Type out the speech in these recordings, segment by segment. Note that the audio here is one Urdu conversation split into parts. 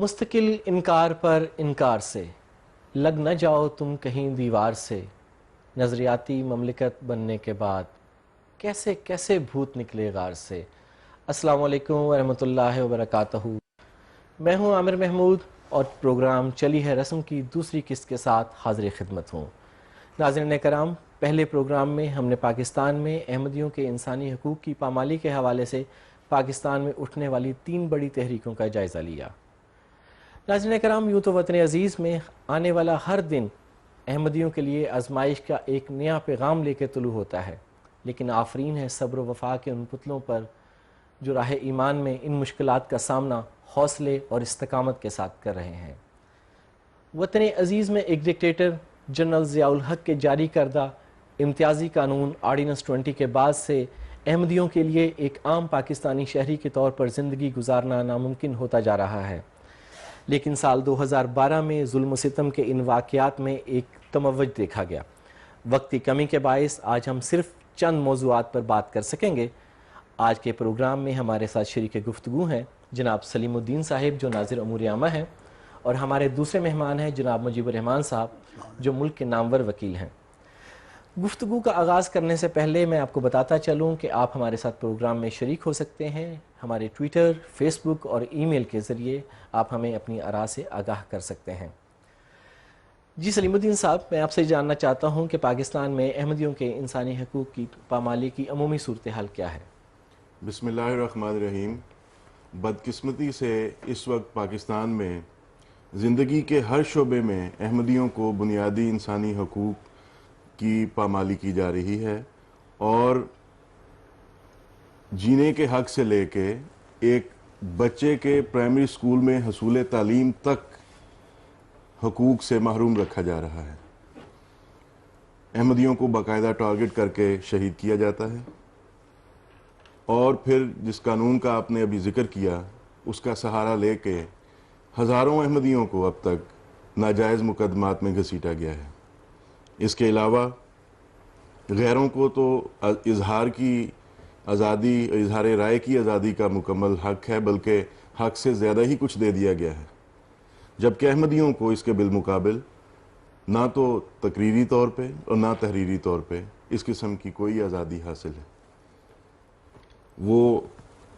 مستقل انکار پر انکار سے لگ نہ جاؤ تم کہیں دیوار سے، نظریاتی مملکت بننے کے بعد کیسے کیسے بھوت نکلے غار سے۔ السلام علیکم ورحمۃ اللہ وبرکاتہ۔ میں ہوں عامر محمود اور پروگرام چلی ہے رسم کی دوسری قسط کے ساتھ حاضر خدمت ہوں۔ ناظرین کرام، پہلے پروگرام میں ہم نے پاکستان میں احمدیوں کے انسانی حقوق کی پامالی کے حوالے سے پاکستان میں اٹھنے والی 3 بڑی تحریکوں کا جائزہ لیا۔ ناظرین کرام، یوں تو وطن عزیز میں آنے والا ہر دن احمدیوں کے لیے آزمائش کا ایک نیا پیغام لے کے طلوع ہوتا ہے، لیکن آفرین ہے صبر و وفا کے ان پتلوں پر جو راہ ایمان میں ان مشکلات کا سامنا حوصلے اور استقامت کے ساتھ کر رہے ہیں۔ وطن عزیز میں ایک ڈکٹیٹر جنرل ضیاء الحق کے جاری کردہ امتیازی قانون آرڈیننس 20 کے بعد سے احمدیوں کے لیے ایک عام پاکستانی شہری کے طور پر زندگی گزارنا ناممکن ہوتا جا رہا ہے، لیکن سال 2012 میں ظلم و ستم کے ان واقعات میں ایک تموج دیکھا گیا۔ وقت کی کمی کے باعث آج ہم صرف چند موضوعات پر بات کر سکیں گے۔ آج کے پروگرام میں ہمارے ساتھ شریک گفتگو ہیں جناب سلیم الدین صاحب جو ناظر امور عامہ ہیں، اور ہمارے دوسرے مہمان ہیں جناب مجیب الرحمان صاحب جو ملک کے نامور وکیل ہیں۔ گفتگو کا آغاز کرنے سے پہلے میں آپ کو بتاتا چلوں کہ آپ ہمارے ساتھ پروگرام میں شریک ہو سکتے ہیں۔ ہمارے ٹویٹر، فیس بک اور ای میل کے ذریعے آپ ہمیں اپنی آراء سے آگاہ کر سکتے ہیں۔ جی سلیم الدین صاحب، میں آپ سے جاننا چاہتا ہوں کہ پاکستان میں احمدیوں کے انسانی حقوق کی پامالی کی عمومی صورتحال کیا ہے؟ بسم اللہ الرحمن الرحیم۔ بدقسمتی سے اس وقت پاکستان میں زندگی کے ہر شعبے میں احمدیوں کو بنیادی انسانی حقوق کی پامالی کی جا رہی ہے، اور جینے کے حق سے لے کے ایک بچے کے پرائمری اسکول میں حصول تعلیم تک حقوق سے محروم رکھا جا رہا ہے۔ احمدیوں کو باقاعدہ ٹارگٹ کر کے شہید کیا جاتا ہے، اور پھر جس قانون کا آپ نے ابھی ذکر کیا اس کا سہارا لے کے ہزاروں احمدیوں کو اب تک ناجائز مقدمات میں گھسیٹا گیا ہے۔ اس کے علاوہ غیروں کو تو اظہار کی آزادی، اظہار رائے کی آزادی کا مکمل حق ہے، بلکہ حق سے زیادہ ہی کچھ دے دیا گیا ہے، جبکہ احمدیوں کو اس کے بالمقابل نہ تو تقریری طور پہ اور نہ تحریری طور پہ اس قسم کی کوئی آزادی حاصل ہے۔ وہ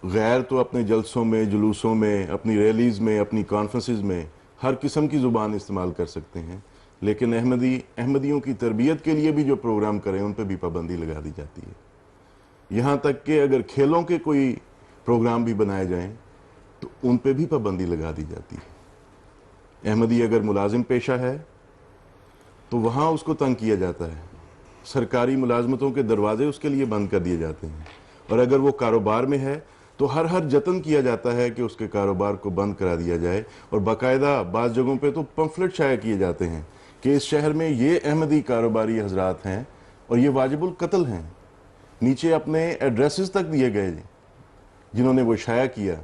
غیر تو اپنے جلسوں میں، جلوسوں میں، اپنی ریلیز میں، اپنی کانفرنسز میں ہر قسم کی زبان استعمال کر سکتے ہیں، لیکن احمدیوں کی تربیت کے لیے بھی جو پروگرام کریں ان پہ بھی پابندی لگا دی جاتی ہے۔ یہاں تک کہ اگر کھیلوں کے کوئی پروگرام بھی بنائے جائیں تو ان پہ بھی پابندی لگا دی جاتی ہے۔ احمدی اگر ملازم پیشہ ہے تو وہاں اس کو تنگ کیا جاتا ہے، سرکاری ملازمتوں کے دروازے اس کے لیے بند کر دیے جاتے ہیں، اور اگر وہ کاروبار میں ہے تو ہر جتن کیا جاتا ہے کہ اس کے کاروبار کو بند کرا دیا جائے، اور باقاعدہ بعض جگہوں پہ تو پمفلٹ شائع کیے جاتے ہیں کہ اس شہر میں یہ احمدی کاروباری حضرات ہیں اور یہ واجب القتل ہیں، نیچے اپنے ایڈریسز تک دیے گئے جنہوں نے وہ شائع کیا۔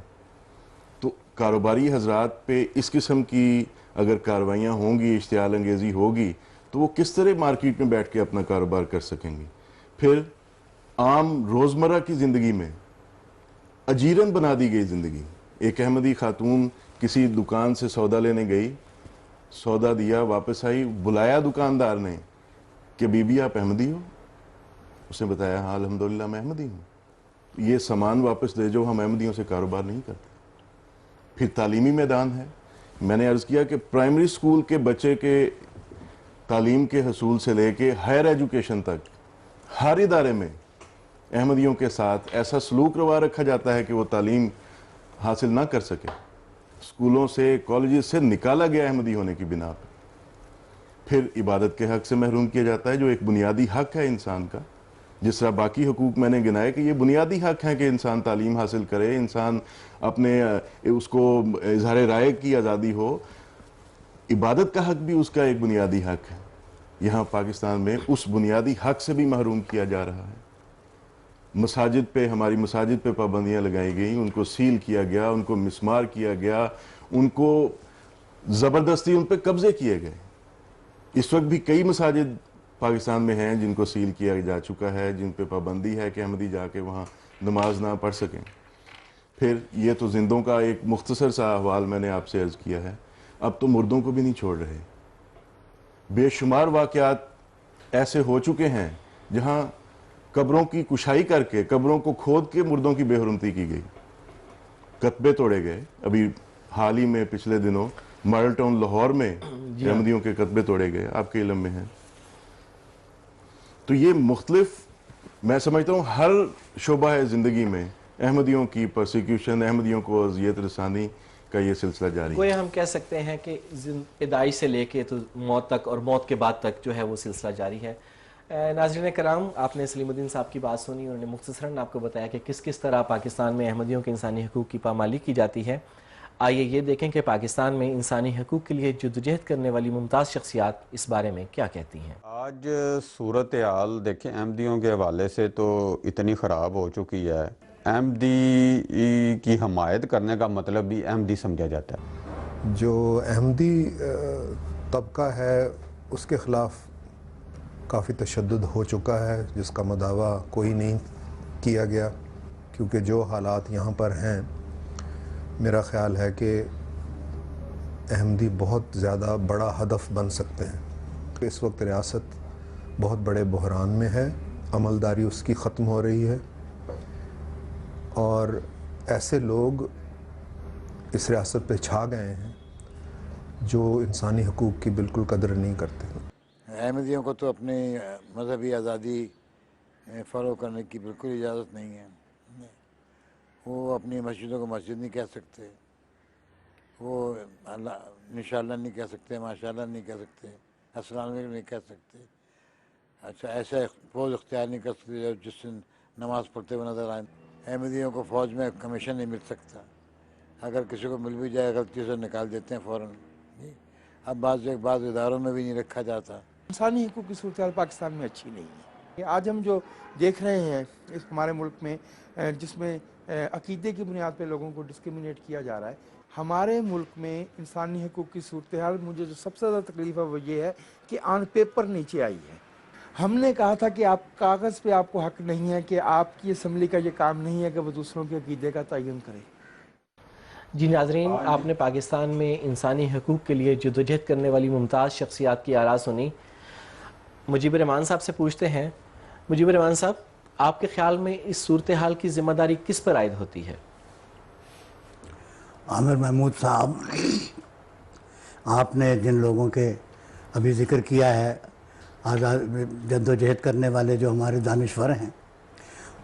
تو کاروباری حضرات پہ اس قسم کی اگر کاروائیاں ہوں گی، اشتعال انگیزی ہوگی، تو وہ کس طرح مارکیٹ میں بیٹھ کے اپنا کاروبار کر سکیں گے؟ پھر عام روزمرہ کی زندگی میں اجیرن بنا دی گئی زندگی۔ ایک احمدی خاتون کسی دکان سے سودا لینے گئی، سودا دیا، واپس آئی، بلایا دکاندار نے کہ بی بی آپ احمدی ہو؟ اس نے بتایا ہاں الحمدللہ میں احمدی ہوں۔ یہ سامان واپس دے جو، ہم احمدیوں سے کاروبار نہیں کرتے۔ پھر تعلیمی میدان ہے، میں نے عرض کیا کہ پرائمری اسکول کے بچے کے تعلیم کے حصول سے لے کے ہائر ایجوکیشن تک ہر ادارے میں احمدیوں کے ساتھ ایسا سلوک روا رکھا جاتا ہے کہ وہ تعلیم حاصل نہ کر سکے، اسکولوں سے، کالجز سے نکالا گیا احمدی ہونے کی بنا پہ۔ پھر عبادت کے حق سے محروم کیا جاتا ہے جو ایک بنیادی حق ہے انسان کا، جس طرح باقی حقوق میں نے گنائے کہ یہ بنیادی حق ہیں کہ انسان تعلیم حاصل کرے، انسان اپنے اس کو اظہار رائے کی آزادی ہو، عبادت کا حق بھی اس کا ایک بنیادی حق ہے۔ یہاں پاکستان میں اس بنیادی حق سے بھی محروم کیا جا رہا ہے۔ مساجد پہ، ہماری مساجد پہ پابندیاں لگائی گئیں، ان کو سیل کیا گیا، ان کو مسمار کیا گیا، ان کو زبردستی ان پہ قبضے کیے گئے۔ اس وقت بھی کئی مساجد پاکستان میں ہیں جن کو سیل کیا جا چکا ہے، جن پہ پابندی ہے کہ احمدی جا کے وہاں نماز نہ پڑھ سکیں۔ پھر یہ تو زندوں کا ایک مختصر سا احوال میں نے آپ سے عرض کیا ہے، اب تو مردوں کو بھی نہیں چھوڑ رہے۔ بے شمار واقعات ایسے ہو چکے ہیں جہاں قبروں کی کشائی کر کے، قبروں کو کھود کے مردوں کی بے حرمتی کی گئی، کتبے توڑے گئے۔ ابھی حال ہی میں پچھلے دنوں ماڈل ٹاؤن لاہور میں احمدیوں کے کتبے توڑے گئے، آپ کے علم میں ہیں۔ تو یہ مختلف، میں سمجھتا ہوں ہر شعبہ ہے زندگی میں احمدیوں کی پرسیکیوشن، احمدیوں کو اذیت رسانی کا یہ سلسلہ جاری ہے۔ کوئی ہم کہہ سکتے ہیں کہ پیدائش سے لے کے تو موت تک اور موت کے بعد تک جو ہے وہ سلسلہ جاری ہے۔ ناظرین کرام، آپ نے سلیم الدین صاحب کی بات سنی، انہوں نے مختصراً آپ کو بتایا کہ کس کس طرح پاکستان میں احمدیوں کے انسانی حقوق کی پامالی کی جاتی ہے۔ آئیے یہ دیکھیں کہ پاکستان میں انسانی حقوق کے لیے جدوجہد کرنے والی ممتاز شخصیات اس بارے میں کیا کہتی ہیں۔ آج صورتحال دیکھیں احمدیوں کے حوالے سے تو اتنی خراب ہو چکی ہے، احمدی کی حمایت کرنے کا مطلب بھی احمدی سمجھا جاتا ہے۔ جو احمدی طبقہ ہے اس کے خلاف کافی تشدد ہو چکا ہے، جس کا مداوع کوئی نہیں کیا گیا، کیونکہ جو حالات یہاں پر ہیں میرا خیال ہے کہ احمدی بہت زیادہ بڑا ہدف بن سکتے ہیں۔ اس وقت ریاست بہت بڑے بحران میں ہے، عملداری اس کی ختم ہو رہی ہے، اور ایسے لوگ اس ریاست پہ چھا گئے ہیں جو انسانی حقوق کی بالکل قدر نہیں کرتے۔ احمدیوں کو تو اپنی مذہبی آزادی فالو کرنے کی بالکل اجازت نہیں ہے۔ وہ اپنی مسجدوں کو مسجد نہیں کہہ سکتے، وہ انشاءاللہ نہیں کہہ سکتے، ماشاءاللہ نہیں کہہ سکتے، السلام علیکم نہیں کہہ سکتے۔ اچھا، ایسا فوج اختیار نہیں کر سکتے جس دن نماز پڑھتے ہوئے نظر آئیں۔ احمدیوں کو فوج میں کمیشن نہیں مل سکتا، اگر کسی کو مل بھی جائے غلطی سے نکال دیتے ہیں فوراً۔ اب بعض اداروں میں بھی نہیں رکھا جاتا۔ انسانی حقوق کی صورتحال پاکستان میں اچھی نہیں ہے۔ آج ہم جو دیکھ رہے ہیں اس ہمارے ملک میں، جس میں عقیدے کی بنیاد پہ لوگوں کو ڈسکریمنیٹ کیا جا رہا ہے، ہمارے ملک میں انسانی حقوق کی صورتحال مجھے جو سب سے زیادہ تکلیف ہے وہ یہ ہے کہ آن پیپر نیچے آئی ہے۔ ہم نے کہا تھا کہ آپ کاغذ پہ آپ کو حق نہیں ہے، کہ آپ کی اسمبلی کا یہ کام نہیں ہے کہ وہ دوسروں کے عقیدے کا تعین کرے۔ جی ناظرین، آپ نے پاکستان میں انسانی حقوق کے لیے جدوجہد کرنے والی ممتاز شخصیات کی آراء سنی۔ مجیب الرحمان صاحب سے پوچھتے ہیں، مجیب الرحمان صاحب، آپ کے خیال میں اس صورتحال کی ذمہ داری کس پر عائد ہوتی ہے؟ عامر محمود صاحب، آپ نے جن لوگوں کے ابھی ذکر کیا ہے، جد و جہد کرنے والے جو ہمارے دانشور ہیں،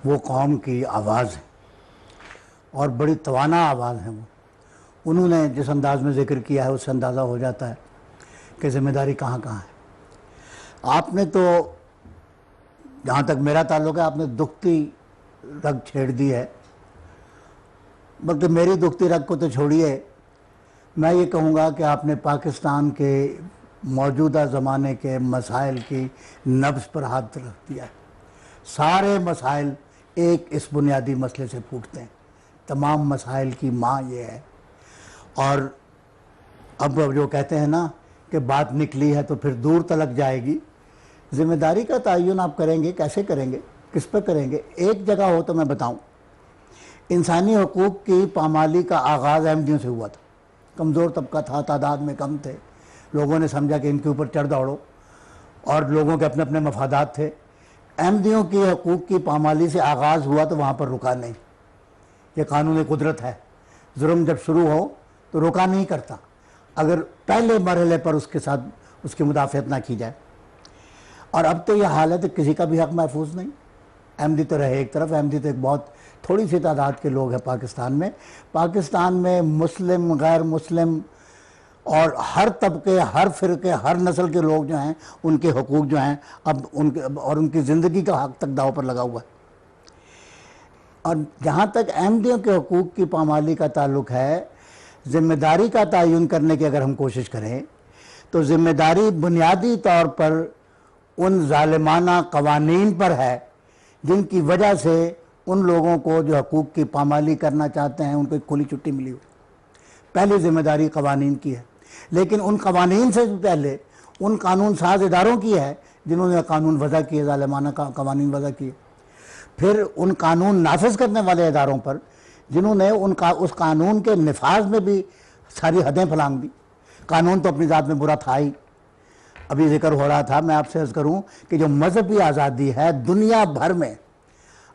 وہ قوم کی آواز ہے اور بڑی توانا آواز ہے۔ انہوں نے جس انداز میں ذکر کیا ہے اس سے اندازہ ہو جاتا ہے کہ ذمہ داری کہاں کہاں ہے۔ آپ نے تو، جہاں تک میرا تعلق ہے، آپ نے دکھتی رگ چھیڑ دی ہے، بلکہ میری دکھتی رگ کو تو چھوڑیے، میں یہ کہوں گا کہ آپ نے پاکستان کے موجودہ زمانے کے مسائل کی نبض پر ہاتھ رکھ دیا ہے۔ سارے مسائل ایک اس بنیادی مسئلے سے پھوٹتے ہیں، تمام مسائل کی ماں یہ ہے۔ اور اب جو کہتے ہیں نا کہ بات نکلی ہے تو پھر دور تلک جائے گی، ذمہ داری کا تعین آپ کریں گے، کیسے کریں گے، کس پہ کریں گے؟ ایک جگہ ہو تو میں بتاؤں، انسانی حقوق کی پامالی کا آغاز احمدیوں سے ہوا تھا۔ کمزور طبقہ تھا، تعداد میں کم تھے، لوگوں نے سمجھا کہ ان کے اوپر چڑھ دوڑو، اور لوگوں کے اپنے اپنے مفادات تھے۔ احمدیوں کی حقوق کی پامالی سے آغاز ہوا تو وہاں پر رکا نہیں۔ یہ قانون قدرت ہے، ظلم جب شروع ہو تو رکا نہیں کرتا اگر پہلے مرحلے پر اس کے ساتھ اس کی مدافعت نہ کی جائے۔ اور اب تو یہ حالت ہے کسی کا بھی حق محفوظ نہیں۔ احمدی تو رہے ایک طرف، احمدی تو ایک بہت تھوڑی سی تعداد کے لوگ ہیں پاکستان میں مسلم، غیر مسلم اور ہر طبقے، ہر فرقے، ہر نسل کے لوگ جو ہیں، ان کے حقوق جو ہیں اب ان کی زندگی کا حق تک داؤ پر لگا ہوا ہے۔ اور جہاں تک احمدیوں کے حقوق کی پامالی کا تعلق ہے، ذمہ داری کا تعین کرنے کی اگر ہم کوشش کریں تو ذمہ داری بنیادی طور پر ان ظالمانہ قوانین پر ہے جن کی وجہ سے ان لوگوں کو جو حقوق کی پامالی کرنا چاہتے ہیں ان کو ایک کھلی چھٹی ملی ہوئی۔ پہلی ذمہ داری قوانین کی ہے، لیکن ان قوانین سے پہلے ان قانون ساز اداروں کی ہے جنہوں نے قانون وضع کیے، ظالمانہ قوانین وضع کیے۔ پھر ان قانون نافذ کرنے والے اداروں پر جنہوں نے اس قانون کے نفاذ میں بھی ساری حدیں پھلانگ دی. قانون تو اپنی ذات میں برا تھا ہی. ابھی ذکر ہو رہا تھا, میں آپ سے عرض کروں کہ جو مذہبی آزادی ہے دنیا بھر میں,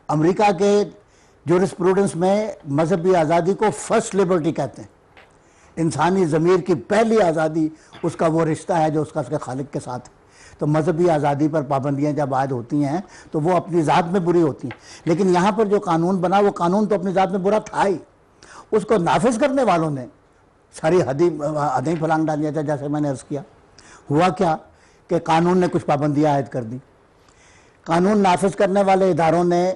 امریکہ کے جورسپروڈنس میں مذہبی آزادی کو فرسٹ لبرٹی کہتے ہیں. انسانی ضمیر کی پہلی آزادی اس کا وہ رشتہ ہے جو اس کے خالق کے ساتھ ہے. تو مذہبی آزادی پر پابندیاں جب عائد ہوتی ہیں تو وہ اپنی ذات میں بری ہوتی ہیں. لیکن یہاں پر جو قانون بنا وہ قانون تو اپنی ذات میں برا تھا ہی, اس کو نافذ کرنے والوں نے ساری حدیں پھلانگ ڈالیا تھا. جیسے میں نے عرض کیا, ہوا کیا کہ قانون نے کچھ پابندیاں عائد کر دی. قانون نافذ کرنے والے اداروں نے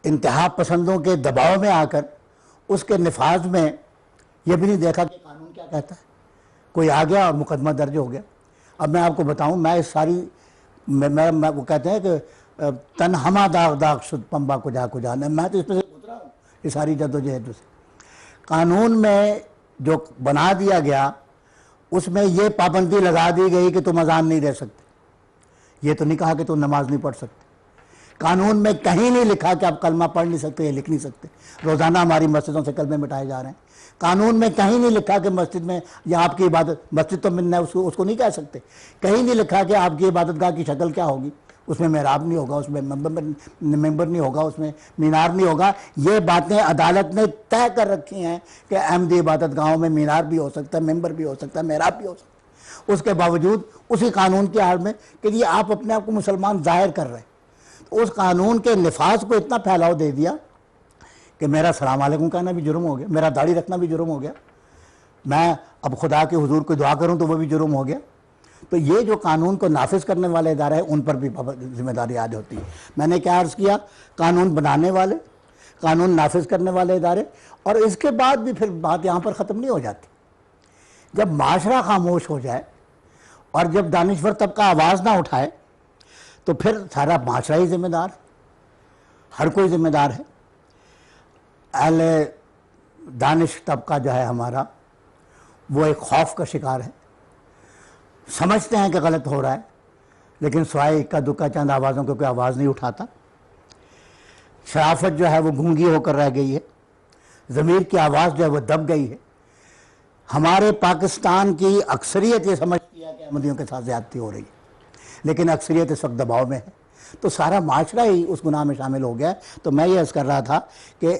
انتہا پسندوں کے دباؤ میں آ کر اس کے نفاذ میں یہ بھی نہیں دیکھا کہ قانون کیا کہتا ہے. کوئی آ گیا اور مقدمہ درج ہو گیا. اب میں آپ کو بتاؤں, میں اس ساری میں وہ کہتے ہیں کہ تنہما داغ داغ شد پمبا کو جا میں تو اس میں سے گزرا ہوں یہ ساری جدوجہد سے. قانون میں جو بنا دیا گیا اس میں یہ پابندی لگا دی گئی کہ تم اذان نہیں دے سکتے. یہ تو نہیں کہا کہ تم نماز نہیں پڑھ سکتے. قانون میں کہیں نہیں لکھا کہ آپ کلمہ پڑھ نہیں سکتے یا لکھ نہیں سکتے. روزانہ ہماری مسجدوں سے کلمے مٹائے جا رہے ہیں. قانون میں کہیں نہیں لکھا کہ مسجد میں یا آپ کی عبادت, مسجد تو اس کو نہیں کہہ سکتے. کہیں نہیں لکھا کہ آپ کی عبادت گاہ کی شکل کیا ہوگی. اس میں محراب نہیں ہوگا, اس میں ممبر نہیں ہوگا, اس میں مینار نہیں ہوگا. یہ باتیں عدالت نے طے کر رکھی ہیں کہ احمدی عبادت گاہوں میں مینار بھی ہو سکتا ہے, ممبر بھی ہو سکتا ہے, محراب بھی ہو سکتا ہے. اس کے باوجود اسی قانون کی آڑ میں کہ یہ آپ اپنے آپ کو مسلمان ظاہر کر رہے ہیں, اس قانون کے نفاذ کو اتنا پھیلاؤ دے دیا کہ میرا السلام علیکم کہنا بھی جرم ہو گیا, میرا داڑھی رکھنا بھی جرم ہو گیا, میں اب خدا کے حضور کو دعا کروں تو وہ بھی جرم ہو گیا. تو یہ جو قانون کو نافذ کرنے والے ادارے ہیں ان پر بھی ذمہ داری عائد ہوتی ہے. میں نے کیا عرض کیا, قانون بنانے والے, قانون نافذ کرنے والے ادارے, اور اس کے بعد بھی پھر بات یہاں پر ختم نہیں ہو جاتی. جب معاشرہ خاموش ہو جائے اور جب دانشور طبقہ آواز نہ اٹھائے تو پھر سارا معاشرہ ہی ذمہ دار, ہر کوئی ذمہ دار ہے. اہل دانش طبقہ جو ہے ہمارا وہ ایک خوف کا شکار ہے. سمجھتے ہیں کہ غلط ہو رہا ہے لیکن سوائے اکا دکا چند آوازوں کو کوئی آواز نہیں اٹھاتا. شرافت جو ہے وہ گونگی ہو کر رہ گئی ہے, ضمیر کی آواز جو ہے وہ دب گئی ہے. ہمارے پاکستان کی اکثریت یہ سمجھتی ہے کہ احمدیوں کے ساتھ زیادتی ہو رہی ہے لیکن اکثریت اس وقت دباؤ میں ہے. تو سارا معاشرہ ہی اس گناہ میں شامل ہو گیا ہے. تو میں یہ عرض کر رہا تھا کہ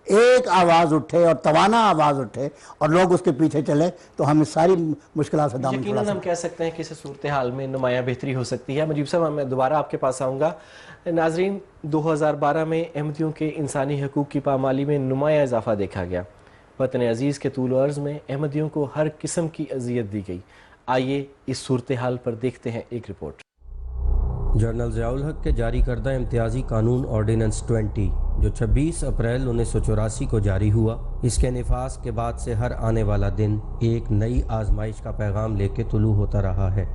ایک آواز اٹھے اور توانا آواز اٹھے اور لوگ اس کے پیچھے چلے تو ہم اس ساری مشکلات سے دامن چھڑا یقیناً ہم کہہ سکتے ہیں کہ اس صورتحال میں نمایاں بہتری ہو سکتی ہے. مجیب صاحب, میں دوبارہ آپ کے پاس آؤں گا. ناظرین, 2012 میں احمدیوں کے انسانی حقوق کی پامالی میں نمایاں اضافہ دیکھا گیا. وطن عزیز کے طول و عرض میں احمدیوں کو ہر قسم کی اذیت دی گئی. آئیے اس صورتحال پر دیکھتے ہیں ایک رپورٹ. جنرل ضیاء الحق کے جاری کردہ امتیازی قانون آرڈیننس 20 جو 26 اپریل 1984 کو جاری ہوا, اس کے نفاذ کے بعد سے ہر آنے والا دن ایک نئی آزمائش کا پیغام لے کے طلوع ہوتا رہا ہے.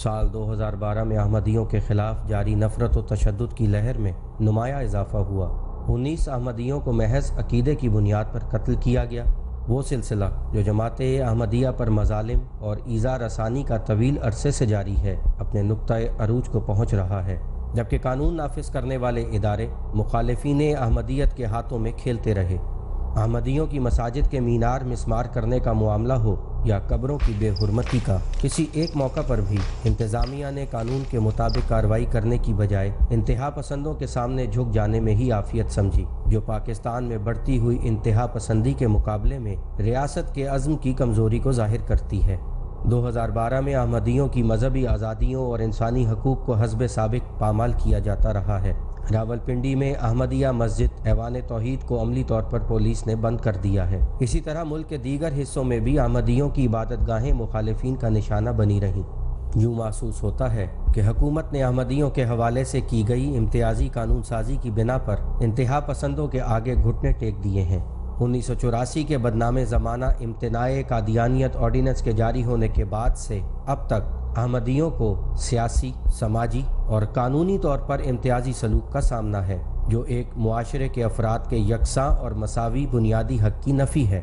سال 2012 میں احمدیوں کے خلاف جاری نفرت و تشدد کی لہر میں نمایاں اضافہ ہوا. 19 احمدیوں کو محض عقیدے کی بنیاد پر قتل کیا گیا. وہ سلسلہ جو جماعت احمدیہ پر مظالم اور ایذا رسانی کا طویل عرصے سے جاری ہے, اپنے نقطہ عروج کو پہنچ رہا ہے, جبکہ قانون نافذ کرنے والے ادارے مخالفین احمدیت کے ہاتھوں میں کھیلتے رہے. احمدیوں کی مساجد کے مینار مسمار کرنے کا معاملہ ہو یا قبروں کی بے حرمتی کا, کسی ایک موقع پر بھی انتظامیہ نے قانون کے مطابق کارروائی کرنے کی بجائے انتہا پسندوں کے سامنے جھک جانے میں ہی عافیت سمجھی, جو پاکستان میں بڑھتی ہوئی انتہا پسندی کے مقابلے میں ریاست کے عزم کی کمزوری کو ظاہر کرتی ہے. 2012 میں احمدیوں کی مذہبی آزادیوں اور انسانی حقوق کو حسب سابق پامال کیا جاتا رہا ہے. راولپنڈی میں احمدیہ مسجد ایوان توحید کو عملی طور پر پولیس نے بند کر دیا ہے. اسی طرح ملک کے دیگر حصوں میں بھی احمدیوں کی عبادت گاہیں مخالفین کا نشانہ بنی رہیں. یوں محسوس ہوتا ہے کہ حکومت نے احمدیوں کے حوالے سے کی گئی امتیازی قانون سازی کی بنا پر انتہا پسندوں کے آگے گھٹنے ٹیک دیے ہیں. 1984 کے بدنام زمانہ امتناع قادیانیت آرڈیننس کے جاری ہونے کے بعد سے اب تک احمدیوں کو سیاسی, سماجی اور قانونی طور پر امتیازی سلوک کا سامنا ہے, جو ایک معاشرے کے افراد کے یکساں اور مساوی بنیادی حق کی نفی ہے.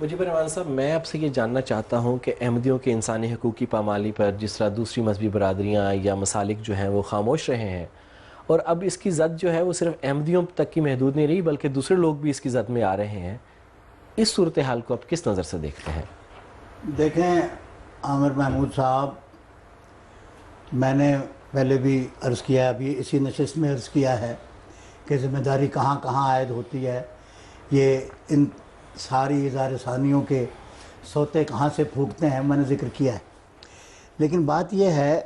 مجیب الرحمان صاحب، میں آپ سے یہ جاننا چاہتا ہوں کہ احمدیوں کے انسانی حقوق کی پامالی پر جس طرح دوسری مذہبی برادریاں یا مسالک جو ہیں وہ خاموش رہے ہیں، اور اب اس کی زد جو ہے وہ صرف احمدیوں تک کی محدود نہیں رہی بلکہ دوسرے لوگ بھی اس کی زد میں آ رہے ہیں، اس صورتحال کو آپ کس نظر سے دیکھتے ہیں؟ دیکھیں عامر محمود صاحب، میں نے پہلے بھی عرض کیا، ابھی اسی نشست میں عرض کیا ہے کہ ذمہ داری کہاں کہاں عائد ہوتی ہے، یہ ان ساری اظہار ثانیوں کے سوتے کہاں سے پھوٹتے ہیں، میں نے ذکر کیا ہے۔ لیکن بات یہ ہے،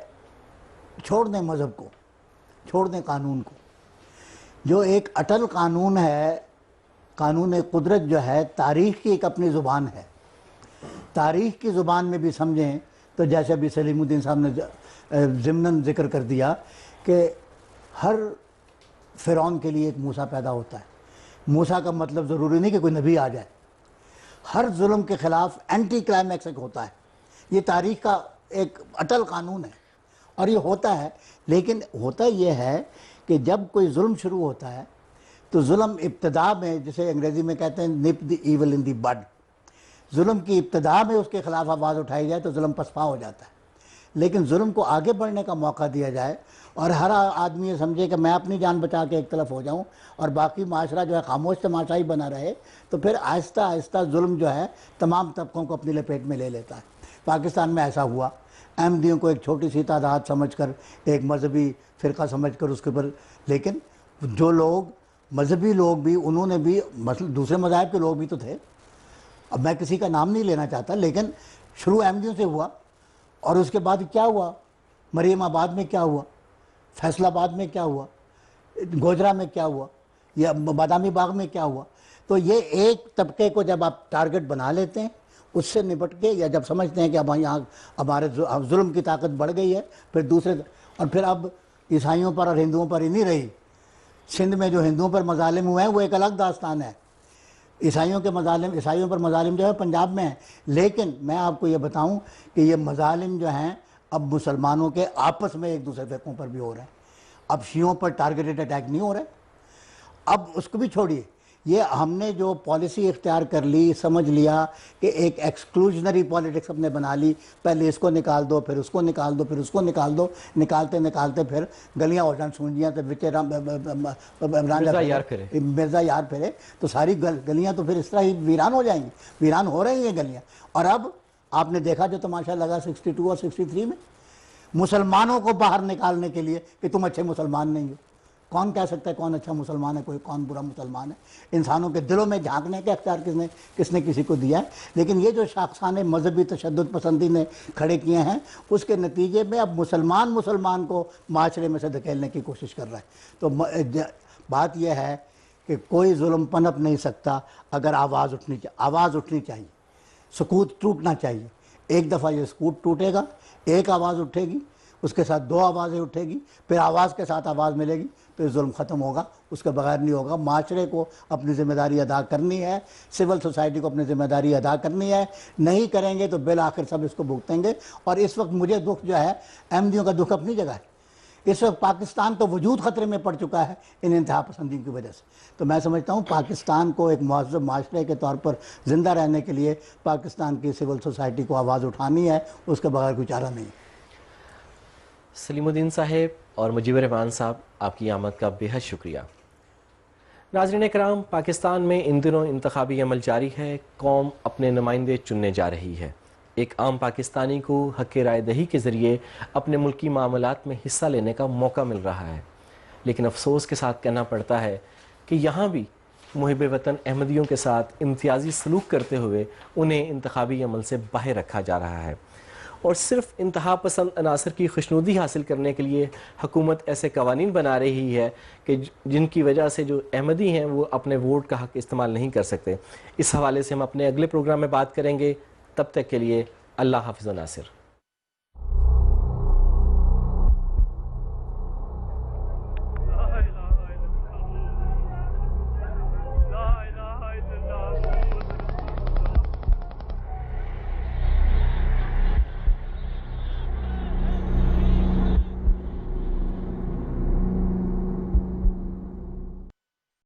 چھوڑ دیں مذہب کو، چھوڑ دیں قانون کو، جو ایک اٹل قانون ہے، قانون قدرت جو ہے، تاریخ کی ایک اپنی زبان ہے۔ تاریخ کی زبان میں بھی سمجھیں تو جیسے ابھی سلیم الدین صاحب نے ضمناً ذکر کر دیا کہ ہر فرعون کے لیے ایک موسیٰ پیدا ہوتا ہے۔ موسیٰ کا مطلب ضروری نہیں کہ کوئی نبی آ جائے، ہر ظلم کے خلاف اینٹی کلائمیکس ایک ہوتا ہے۔ یہ تاریخ کا ایک اٹل قانون ہے اور یہ ہوتا ہے، لیکن ہوتا یہ ہے کہ جب کوئی ظلم شروع ہوتا ہے تو ظلم ابتدا میں، جسے انگریزی میں کہتے ہیں نپ دی ایول ان دی بڈ، ظلم کی ابتدا میں اس کے خلاف آواز اٹھائی جائے تو ظلم پسپا ہو جاتا ہے۔ لیکن ظلم کو آگے بڑھنے کا موقع دیا جائے اور ہر آدمی یہ سمجھے کہ میں اپنی جان بچا کے ایک طرف ہو جاؤں اور باقی معاشرہ جو ہے خاموش تماشائی بنا رہے، تو پھر آہستہ آہستہ ظلم جو ہے تمام طبقوں کو اپنی لپیٹ میں لے لیتا ہے۔ پاکستان میں ایسا ہوا، احمدیوں کو ایک چھوٹی سی تعداد سمجھ کر، ایک مذہبی فرقہ سمجھ کر اس کے اوپر، لیکن جو لوگ مذہبی لوگ بھی، انہوں نے بھی، دوسرے مذاہب کے لوگ بھی تو تھے، اب میں کسی کا نام نہیں لینا چاہتا، لیکن شروع احمدیوں سے ہوا اور اس کے بعد کیا ہوا، مریم آباد میں کیا ہوا، فیصل آباد میں کیا ہوا، گوجرا میں کیا ہوا، یا بادامی باغ میں کیا ہوا۔ تو یہ ایک طبقے کو جب آپ ٹارگٹ بنا لیتے ہیں، اس سے نپٹ کے، یا جب سمجھتے ہیں کہ اب یہاں ہمارے ظلم کی طاقت بڑھ گئی ہے، پھر دوسرے، اور پھر اب عیسائیوں پر اور ہندوؤں پر ہی نہیں رہی، سندھ میں جو ہندوؤں پر مظالم ہوئے ہیں وہ ایک الگ داستان ہے، عیسائیوں پر مظالم جو ہے پنجاب میں ہیں، لیکن میں آپ کو یہ بتاؤں کہ یہ مظالم جو ہیں اب مسلمانوں کے آپس میں ایک دوسرے فرقوں پر بھی ہو رہے ہیں۔ اب شیعوں پر ٹارگیٹڈ اٹیک نہیں ہو رہے، اب اس کو بھی چھوڑیے، یہ ہم نے جو پالیسی اختیار کر لی، سمجھ لیا کہ ایک ایکسکلوژنری پالیٹکس ہم نے بنا لی، پہلے اس کو نکال دو، پھر اس کو نکال دو، پھر اس کو نکال دو، نکالتے پھر گلیاں ہو جائیں سونجیاں، تو مرزا یار پھرے، تو ساری گلیاں تو پھر اس طرح ہی ویران ہو جائیں گی، ویران ہو رہی ہیں گلیاں۔ اور اب آپ نے دیکھا جو تماشا لگا 62 اور 63 میں، مسلمانوں کو باہر نکالنے کے لیے کہ تم اچھے مسلمان نہیں ہو۔ کون کہہ سکتا ہے کون اچھا مسلمان ہے، کوئی کون برا مسلمان ہے؟ انسانوں کے دلوں میں جھانکنے کا اختیار کس نے کسی کو دیا ہے؟ لیکن یہ جو شاخسانے مذہبی تشدد پسندی نے کھڑے کیے ہیں، اس کے نتیجے میں اب مسلمان کو معاشرے میں سے دھکیلنے کی کوشش کر رہا ہے۔ تو بات یہ ہے کہ کوئی ظلم پنپ نہیں سکتا اگر آواز اٹھنی چاہیے، سکوت ٹوٹنا چاہیے۔ ایک دفعہ یہ سکوت ٹوٹے گا، ایک آواز اٹھے گی، اس کے ساتھ 2 آوازیں اٹھے گی، پھر آواز کے ساتھ آواز ملے گی، پھر ظلم ختم ہوگا، اس کے بغیر نہیں ہوگا۔ معاشرے کو اپنی ذمہ داری ادا کرنی ہے، سول سوسائٹی کو اپنی ذمہ داری ادا کرنی ہے، نہیں کریں گے تو بالآخر سب اس کو بھگتیں گے۔ اور اس وقت مجھے دکھ جو ہے، احمدیوں کا دکھ اپنی جگہ ہے، اس وقت پاکستان تو وجود خطرے میں پڑ چکا ہے ان انتہا پسندی کی وجہ سے۔ تو میں سمجھتا ہوں پاکستان کو ایک مہذب معاشرے کے طور پر زندہ رہنے کے لیے پاکستان کی سول سوسائٹی کو آواز اٹھانی ہے، اس کے بغیر کوئی چارہ نہیں۔ سلیم الدین صاحب اور مجیب الرحمان صاحب، آپ کی آمد کا بے حد شکریہ۔ ناظرین کرام، پاکستان میں ان دنوں انتخابی عمل جاری ہے، قوم اپنے نمائندے چننے جا رہی ہے۔ ایک عام پاکستانی کو حق رائے دہی کے ذریعے اپنے ملکی معاملات میں حصہ لینے کا موقع مل رہا ہے، لیکن افسوس کے ساتھ کہنا پڑتا ہے کہ یہاں بھی محب وطن احمدیوں کے ساتھ امتیازی سلوک کرتے ہوئے انہیں انتخابی عمل سے باہر رکھا جا رہا ہے، اور صرف انتہا پسند عناصر کی خوشنودی حاصل کرنے کے لیے حکومت ایسے قوانین بنا رہی ہے کہ جن کی وجہ سے جو احمدی ہیں وہ اپنے ووٹ کا حق استعمال نہیں کر سکتے۔ اس حوالے سے ہم اپنے اگلے پروگرام میں بات کریں گے، تب تک کے لیے اللہ حافظ و ناصر۔